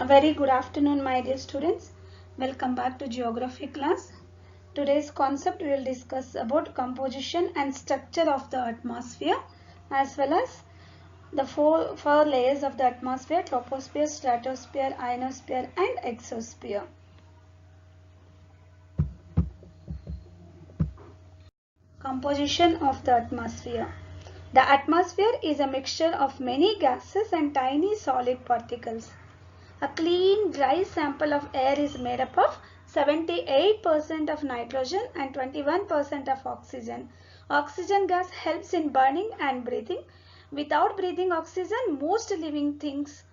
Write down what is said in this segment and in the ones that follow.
A very good afternoon, my dear students. Welcome back to geography class. Today's concept we will discuss about composition and structure of the atmosphere as well as the four layers of the atmosphere: troposphere, stratosphere, ionosphere and exosphere. Composition of the atmosphere. The atmosphere is a mixture of many gases and tiny solid particles. A clean, dry sample of air is made up of 78% of nitrogen and 21% of oxygen. Oxygen gas helps in burning and breathing. Without breathing oxygen, most living things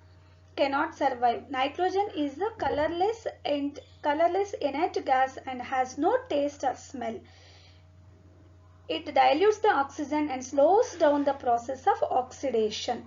cannot survive. Nitrogen is the colorless inert gas and has no taste or smell. It dilutes the oxygen and slows down the process of oxidation.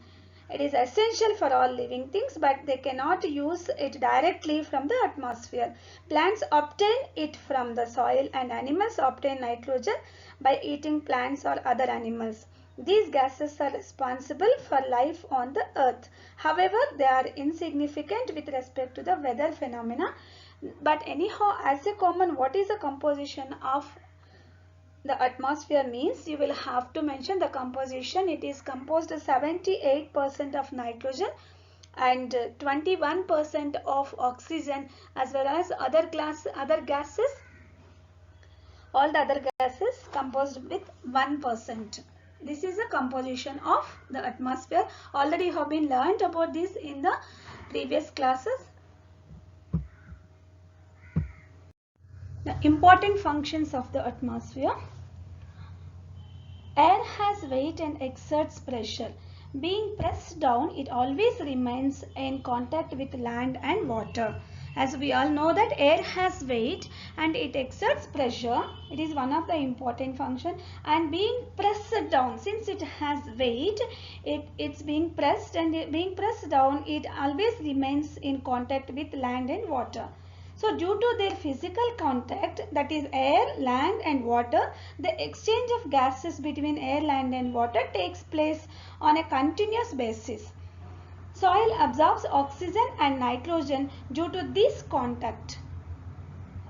It is essential for all living things, but they cannot use it directly from the atmosphere. Plants obtain it from the soil and animals obtain nitrogen by eating plants or other animals. These gases are responsible for life on the earth. However, they are insignificant with respect to the weather phenomena. But anyhow, as a common, what is the composition of the atmosphere means you will have to mention the composition. It is composed of 78% of nitrogen and 21% of oxygen as well as other gases. All the other gases composed with 1%. This is the composition of the atmosphere. Already you have been learned about this in the previous classes. The important functions of the atmosphere. Air has weight and exerts pressure. Being pressed down, it always remains in contact with land and water. As we all know that air has weight and it exerts pressure. It is one of the important functions. And being pressed down, since it has weight, it's being pressed, and being pressed down, it always remains in contact with land and water. So due to their physical contact, that is air, land and water, the exchange of gases between air, land and water takes place on a continuous basis. Soil absorbs oxygen and nitrogen due to this contact.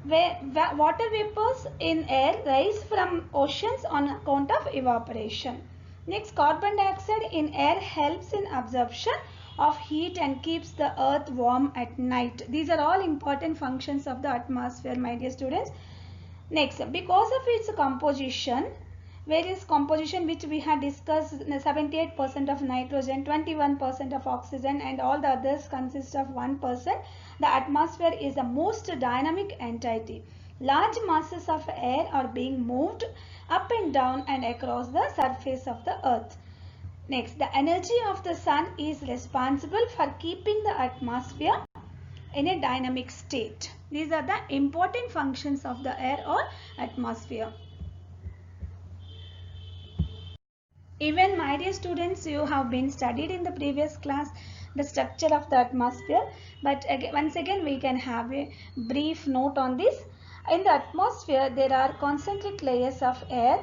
Water vapors in air rise from oceans on account of evaporation. Next, carbon dioxide in air helps in absorption of heat and keeps the earth warm at night. These are all important functions of the atmosphere, my dear students. Next, because of its composition, various composition which we had discussed, 78% of nitrogen, 21% of oxygen and all the others consist of 1%. The atmosphere is the most dynamic entity. Large masses of air are being moved up and down and across the surface of the earth. Next, the energy of the sun is responsible for keeping the atmosphere in a dynamic state. These are the important functions of the air or atmosphere. Even my dear students, you have been studied in the previous class the structure of the atmosphere, but once again we can have a brief note on this. In the atmosphere, there are concentric layers of air.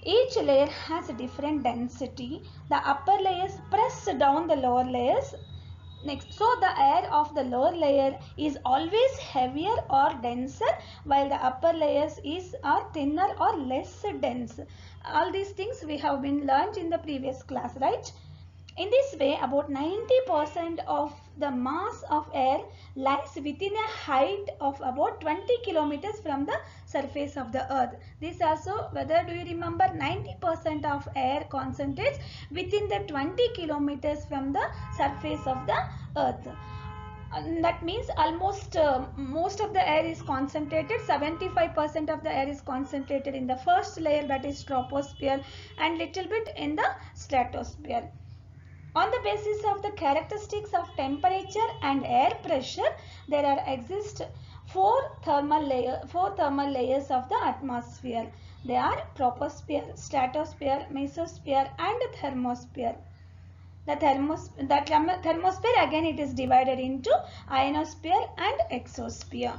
Each layer has a different density. The upper layers press down the lower layers. Next, so the air of the lower layer is always heavier or denser, while the upper layers are thinner or less dense. All these things we have been learned in the previous class, right? In this way, about 90% of the mass of air lies within a height of about 20 kilometers from the surface of the earth. This also, whether do you remember, 90% of air concentrates within the 20 kilometers from the surface of the earth. That means almost most of the air is concentrated. 75% of the air is concentrated in the first layer, that is troposphere, and little bit in the stratosphere. On the basis of the characteristics of temperature and air pressure, there exist four thermal layers of the atmosphere. They are troposphere, stratosphere, mesosphere and thermosphere. The thermosphere, again, it is divided into ionosphere and exosphere.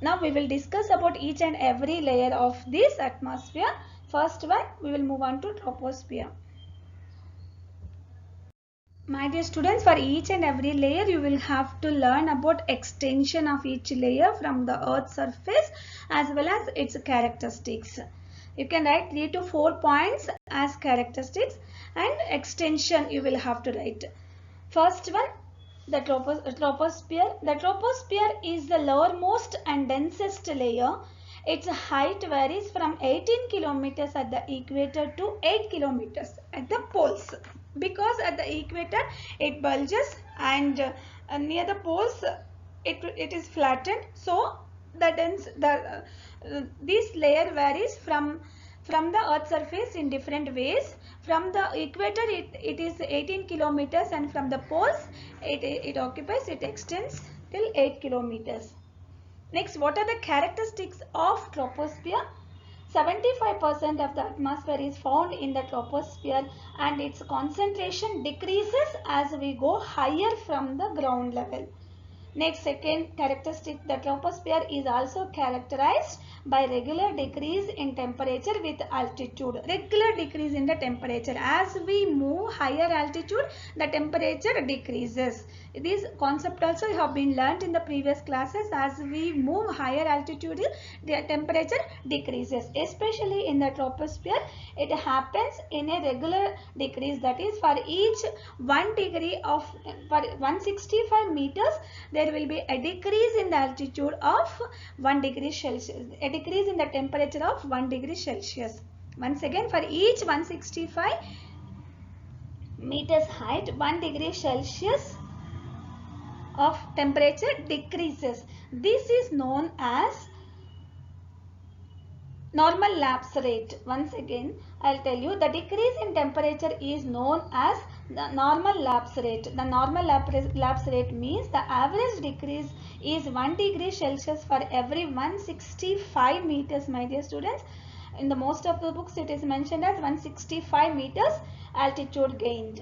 Now we will discuss about each and every layer of this atmosphere. First one, we will move on to troposphere. My dear students, for each and every layer you will have to learn about extension of each layer from the earth surface as well as its characteristics. You can write 3 to 4 points as characteristics and extension you will have to write. First one, the troposphere. The troposphere is the lowermost and densest layer. Its height varies from 18 kilometers at the equator to 8 kilometers at the poles. Because at the equator it bulges and near the poles it is flattened. So this layer varies from the earth surface in different ways. From the equator it is 18 kilometers and from the poles it extends till 8 kilometers. Next, what are the characteristics of troposphere? 75% of the atmosphere is found in the troposphere and its concentration decreases as we go higher from the ground level. Next, second characteristic, the troposphere is also characterized by regular decrease in temperature with altitude. Regular decrease in the temperature. As we move higher altitude, the temperature decreases. This concept also have been learnt in the previous classes. As we move higher altitude, the temperature decreases. Especially in the troposphere, it happens in a regular decrease. That is, for each 1 degree of, for 165 meters, there will be a decrease in the altitude of 1 degree Celsius, a decrease in the temperature of 1 degree Celsius. Once again, for each 165 meters height, 1 degree Celsius of temperature decreases. This is known as normal lapse rate. Once again, I'll tell you, the decrease in temperature is known as the normal lapse rate. The normal lapse rate means the average decrease is 1 degree Celsius for every 165 meters, my dear students. In the most of the books it is mentioned as 165 meters altitude gained.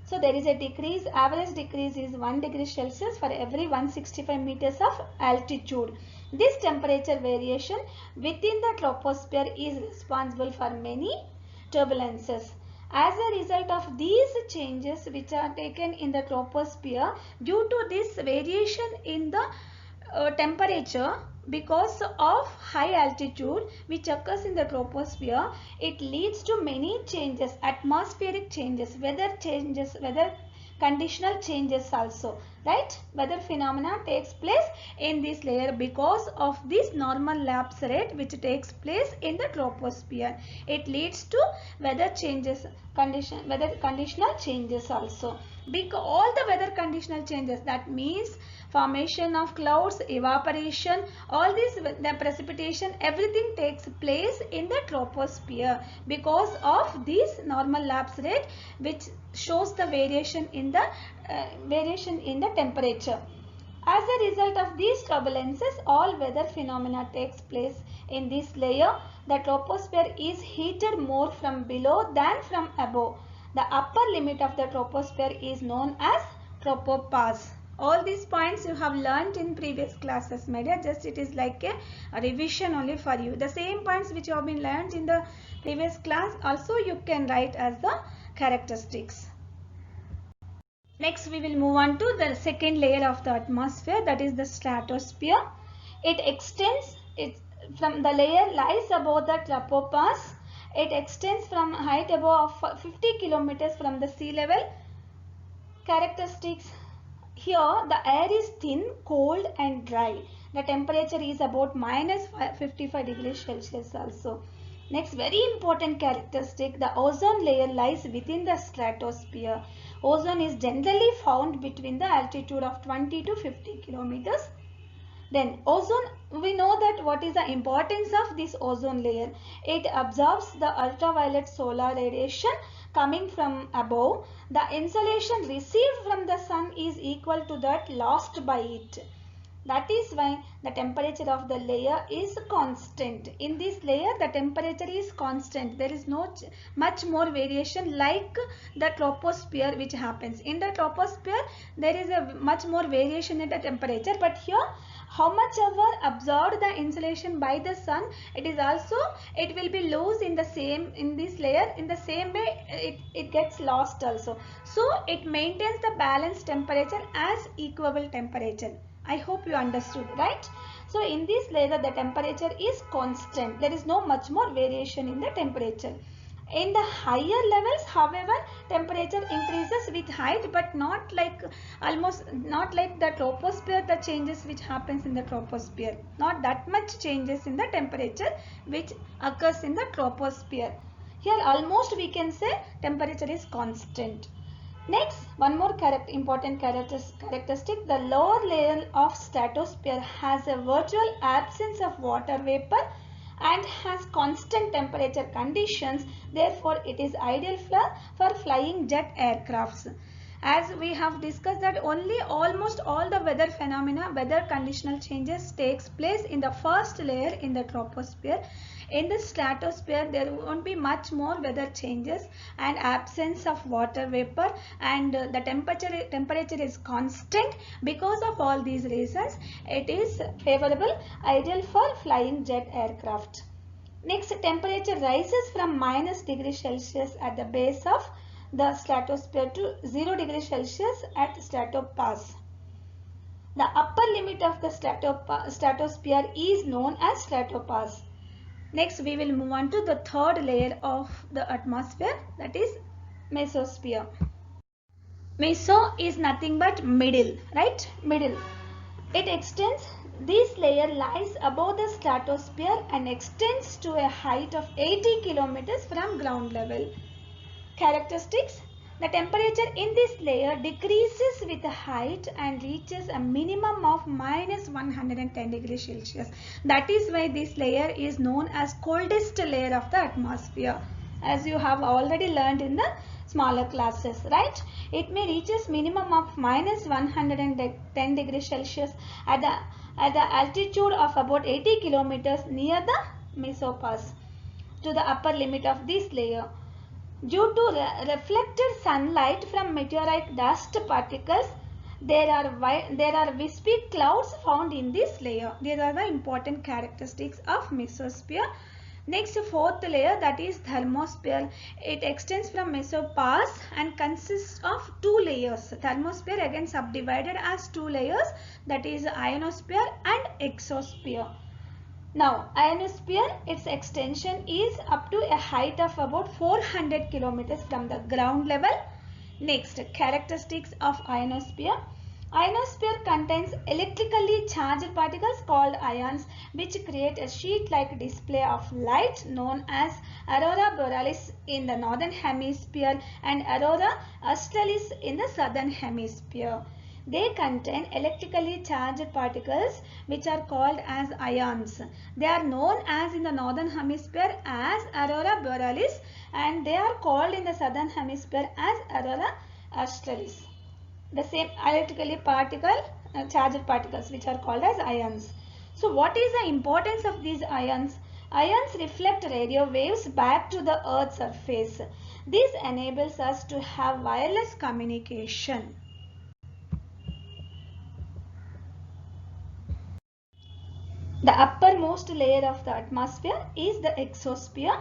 So there is a decrease, average decrease is 1 degree Celsius for every 165 meters of altitude. This temperature variation within the troposphere is responsible for many turbulences. As a result of these changes which are taken in the troposphere, due to this variation in the temperature because of high altitude which occurs in the troposphere, it leads to many changes, atmospheric changes, weather changes, weather conditional changes also, right? Weather phenomena takes place in this layer because of this normal lapse rate which takes place in the troposphere. It leads to weather changes, weather conditional changes also. Because all the weather conditional changes, that means formation of clouds, evaporation, all this, the precipitation, everything takes place in the troposphere because of this normal lapse rate which shows the variation in the temperature. As a result of these turbulences, all weather phenomena takes place in this layer. The troposphere is heated more from below than from above. The upper limit of the troposphere is known as tropopause. All these points you have learnt in previous classes, my dear. Just it is like a revision only for you. The same points which you have been learnt in the previous class also you can write as the characteristics. Next we will move on to the second layer of the atmosphere, that is the stratosphere. It extends, from the layer lies above the tropopause. It extends from height above 50 kilometers from the sea level. Characteristics. Here the air is thin, cold and dry. The temperature is about minus 55 degrees Celsius also. Next, very important characteristic, the ozone layer lies within the stratosphere. Ozone is generally found between the altitude of 20 to 50 kilometers. Then ozone, we know that what is the importance of this ozone layer. It absorbs the ultraviolet solar radiation coming from above. The insolation received from the sun is equal to that lost by it. That is why the temperature of the layer is constant. In this layer, the temperature is constant. There is no much more variation like the troposphere which happens. In the troposphere, there is a much more variation in the temperature. But here, how much ever absorbed the insolation by the sun, it will be loose in this layer. In the same way, it gets lost also. So it maintains the balanced temperature as equable temperature. I hope you understood, right? So in this layer, the temperature is constant. There is no much more variation in the temperature. In the higher levels, however, temperature increases with height, but not like the troposphere, the changes which happens in the troposphere. Not that much changes in the temperature which occurs in the troposphere. Here almost we can say temperature is constant. Next, one more important characteristic, the lower layer of stratosphere has a virtual absence of water vapor and has constant temperature conditions. Therefore, it is ideal for flying jet aircrafts. As we have discussed that almost all the weather conditional changes takes place in the first layer in the troposphere. In the stratosphere, there won't be much more weather changes and absence of water vapor, and the temperature is constant. Because of all these reasons, it is favorable, ideal for flying jet aircraft. Next, temperature rises from -°C at the base of the stratosphere to 0°C at stratopass. The upper limit of the stratosphere is known as stratopass. Next, we will move on to the third layer of the atmosphere, that is mesosphere. Meso is nothing but middle, right? Middle. It extends, this layer lies above the stratosphere and extends to a height of 80 kilometers from ground level. Characteristics: the temperature in this layer decreases with the height and reaches a minimum of -110°C. That is why this layer is known as coldest layer of the atmosphere, as you have already learned in the smaller classes, right? It may reaches minimum of -110°C at the altitude of about 80 kilometers near the mesopass to the upper limit of this layer. Due to reflected sunlight from meteorite dust particles, there are wispy clouds found in this layer. These are the important characteristics of mesosphere. Next, fourth layer, that is thermosphere. It extends from mesopass and consists of two layers. Thermosphere again subdivided as two layers, that is ionosphere and exosphere. Now, ionosphere, its extension is up to a height of about 400 kilometers from the ground level. Next, characteristics of ionosphere. Ionosphere contains electrically charged particles called ions, which create a sheet-like display of light known as aurora borealis in the northern hemisphere and aurora australis in the southern hemisphere. They contain electrically charged particles which are called as ions. They are known as in the northern hemisphere as aurora borealis, and they are called in the southern hemisphere as aurora australis. The same electrically charged particles which are called as ions. So what is the importance of these ions? Ions reflect radio waves back to the Earth's surface. This enables us to have wireless communication. The uppermost layer of the atmosphere is the exosphere.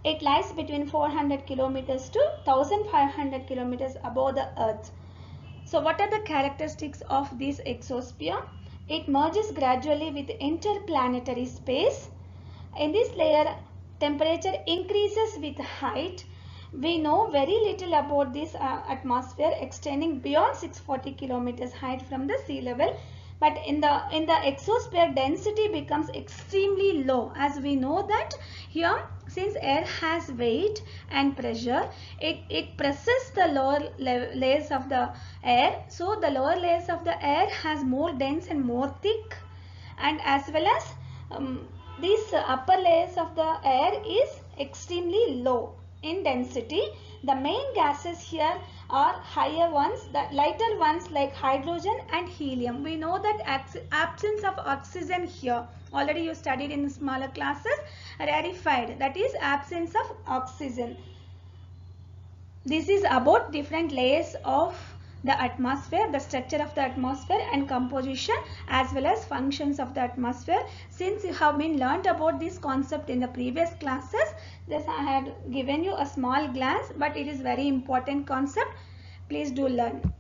It lies between 400 kilometers to 1500 kilometers above the Earth. So what are the characteristics of this exosphere? It merges gradually with interplanetary space. In this layer, temperature increases with height. We know very little about this atmosphere extending beyond 640 kilometers height from the sea level. But in the exosphere, density becomes extremely low, as we know that here, since air has weight and pressure, it presses the lower layers of the air. So the lower layers of the air has more dense and more thick, and as well as these upper layers of the air is extremely low in density. The main gases here or higher ones, the lighter ones like hydrogen and helium. We know that absence of oxygen here. Already you studied in smaller classes. Rarefied, that is absence of oxygen. This is about different layers of the atmosphere, the structure of the atmosphere and composition as well as functions of the atmosphere. Since you have been learnt about this concept in the previous classes, this I had given you a small glance, but it is very important concept. Please do learn.